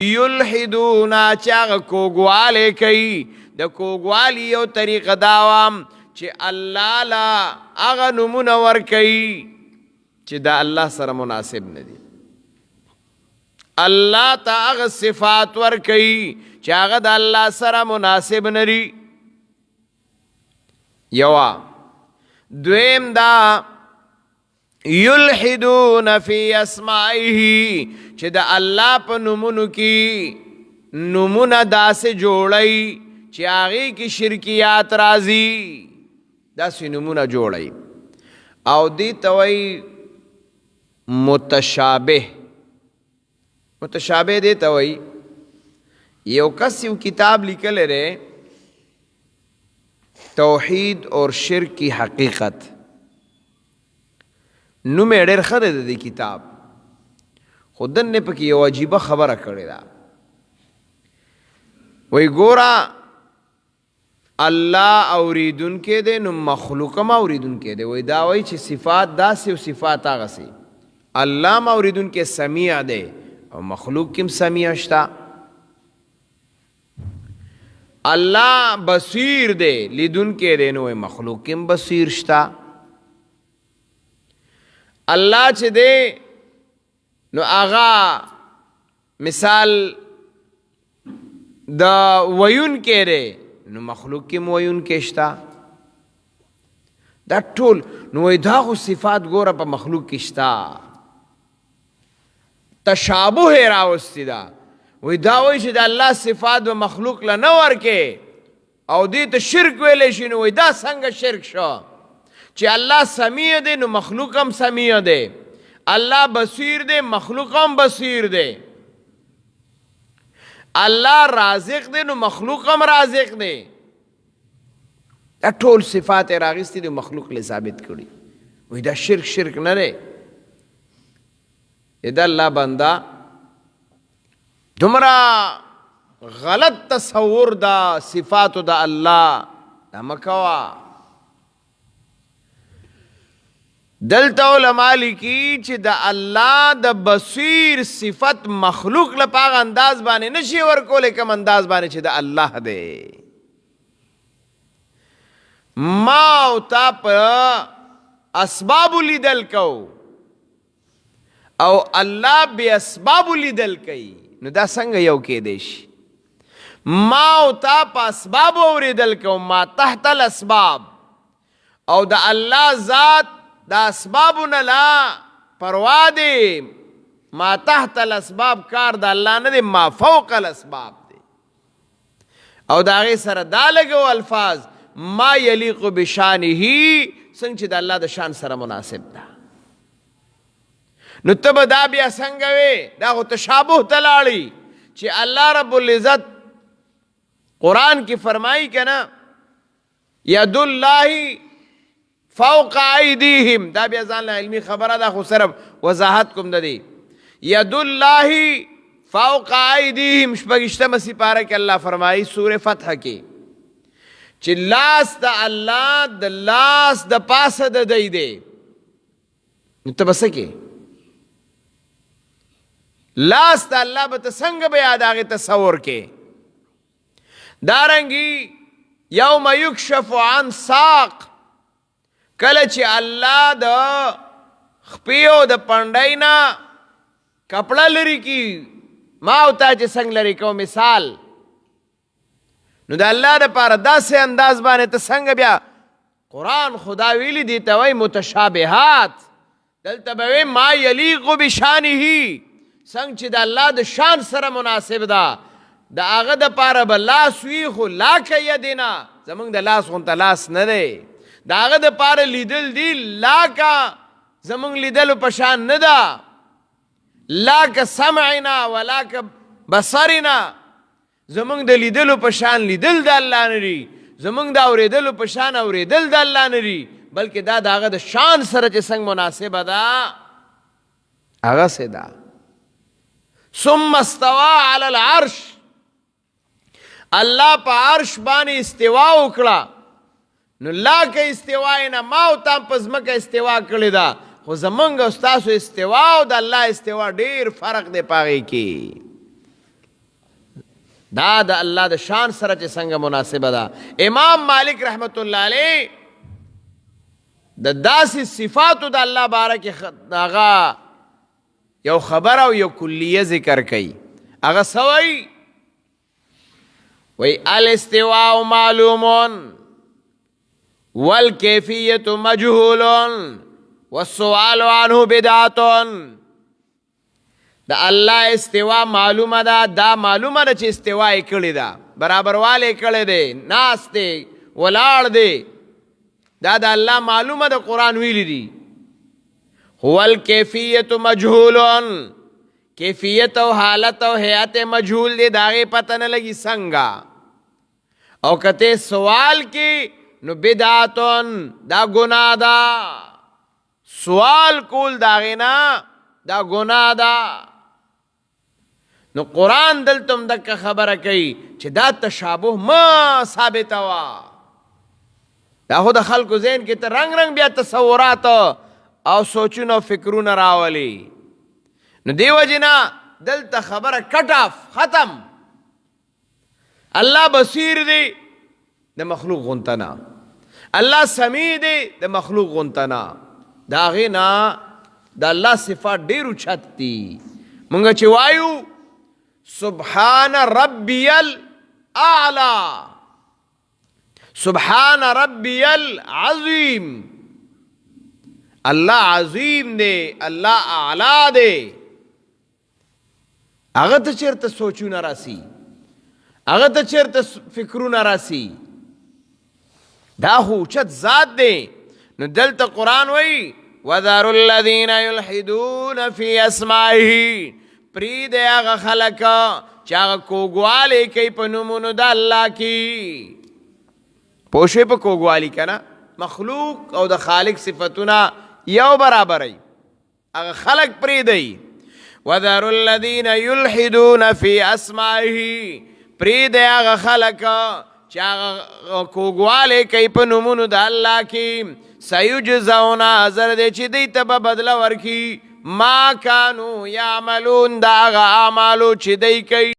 یلحدونا چاگ کوگوالی کئی دا کوگوالی یو طریق داوام چی اللہ لا اغا نمونور کئی چی دا اللہ سر مناسب ندی اللہ تا اغا صفات ور کئی چی اغا دا اللہ سر مناسب ندی یوا دویم دا یلحدون فی اسمائیہی چی دا اللہ پا نمونو کی نمونہ دا سے جوڑائی چی آغی کی شرکیات رازی دا سی نمونہ جوڑائی او دی توئی متشابہ دی توئی یو کس یو کتاب لکلے رے توحید اور شرک کی حقیقت نو میں ډیر خره دی کتاب خودن نے پکی یو عجیبه خبره کړی دا وی ګورا الله اوریدون کې دی نو مخلوق ما اوریدون کې دی وی دا وی چې صفات داسې او صفات هغه سي الله ما اوریدون کې سمیع دی او مخلوق کې سمیع شتا الله بصیر دی لیدون کې دی نو مخلوق کې بصیر شتا اللہ چھ دے نو آغا مثال دا ویون کے رے نو مخلوق کی ویون کشتا دا ٹول نو ایداغو صفات گورا پا مخلوق کشتا تشابہ راوستی دا ویداوی چھ دا اللہ صفات و مخلوق لنور کے او دیتا شرک ویلے شنو ویدا سنگ شرک شو چی اللہ سمیع دے نو مخلوقم سمیع دے اللہ بصیر دے مخلوقم بصیر دے اللہ رازق دے نو مخلوقم رازق دے دا ٹول صفات راغستی دے مخلوق لے ثابت کری وہی دا شرک نہ رے دا اللہ بندہ تمہارا غلط تصور دا صفات دا اللہ دا مکوا دلتا علماء لکی چی دا اللہ دا بصیر صفت مخلوق لپاق انداز بانے نشی ورکو لیکم انداز بانے چی دا اللہ دے ماو تا پر اسباب لی دل کو او اللہ بے اسباب لی دل کئی نو دا سنگ یو کے دیش ماو تا پر اسباب اوری دل کو ما تحت الاسباب او دا اللہ ذات دا اسبابنا لا پروا دے ما تحت الاسباب کار دا اللہ نا دے ما فوق الاسباب دے او دا غی سر دا لگو الفاظ ما یلیق بشانی ہی سنگ چی دا اللہ دا شان سر مناسب دا نو تب دا بیا سنگوے دا خو تشابہ تلاڑی چی اللہ رب العزت قرآن کی فرمائی کنا ید اللہ فوق ایدیہم دا بیا زاننا علمی خبرہ دا خو صرف وضاحت کم دا دی ید اللہ فوق ایدیہم شپگشتم سپارہ کہ اللہ فرمائی سور فتح کی چی لاس دا اللہ دا لاس دا پاس دا دی دے نتبسکے لاس دا اللہ بتسنگ بیاد آگے تصور کے دارنگی یوم یکشف عن ساق کلچ اللہ دا خپیو دا پندائینا کپڑا لری کی ماوتا چی سنگ لری کو مثال نو دا اللہ دا پارا دا سے انداز بانے تا سنگ بیا قرآن خدا ویلی دیتا وی متشابہات دلتا بوی ما یلیق بشانی ہی سنگ چی دا اللہ دا شان سر مناسب دا دا آغا دا پارا با لاس ویخو لاکا یدینا زمان دا لاس خونتا لاس ندے دا آغا دا پارا لیدل دی لاکا زمان لیدل پشان ندا لاکا سمعنا و لاکا بصرنا زمان دا لیدل پشان لیدل دا اللہ نری زمان دا اوریدل پشان اوریدل دا اللہ نری بلکہ دا آغا دا شان سر سنگ مناسب دا آغا سے دا ثم استوا علی العرش اللہ پا عرش بانی استوا اکڑا نو لا کا استوائینا ماو تام پزمک استوا کردی دا خو زمانگ استاسو استوا او دا اللہ استوا دیر فرق دے پاگئی کی دا د الله د شان سره چې څنګه مناسبه ده. امام مالک رحمت الله علیه د داسې صفاتو د الله باره کې هغه یو خبره او یو کلیه ذکر کوي. هغه څه وایي؟ وی الاستواء معلوم والکیفیت مجهول والسؤال عنه بدعة. د الله استوا معلومه ده، دا معلومه ده چې استوا یې کړې ده، برابروالی کړی دی، ناست دی، ولاړ دی، دا د الله معلومه ده، قرآن ویلی دی. هو الکیفیت مجهول، کیفیت او حالت او حیات مجهول دی، دا غي پته نه لګي څنګه. او کته سوال کی نو بدعتون، دا گناه دا، سوال کول دا غینا دا گناه دا. نو قرآن دلتم دک خبره کوي چې دا تشابه ما ثابت وا. دا خو د خلکو ذهن کې ته رنگ رنگ بیا تصورات او سوچونه او فکرونه راولي. نو دیو جنا دلته خبره کټ اف ختم. الله بصیر دی د مخلوق غنتنا، الله سمیع دی د مخلوق غنتنا. دا غینا د الله صفات ډیر اوچت دي. مونږ چې وایو سبحان ربی الاعلى، سبحان ربی العظیم، الله عظیم دی، الله اعلی دی. هغه ته چیرته سوچونه راسي، هغه ته چیرته فکرونه راسي، دا خو اوچت ذات دی. نو دلته قرآن وایي وذروا الذین یلحدون فی اسمائه، پرید هغه خلک چې هغه کوږوالی کوي په نومونو د الله کې. پوه شوې په کوږوالي که نه؟ مخلوق او د خالق صفتونه یو برابرئ، هغه خلق پریدئ. وذروا الذین یلحدون فی اسمائه، پرید هغه خلک چې هغه کوږوالی کوي په نومونو د الله کې. سیجزون، حاضر دی چې دوی ته به بدله ورکړي ما کانو یعملون، د هغه اعمالو چې دوی کوي.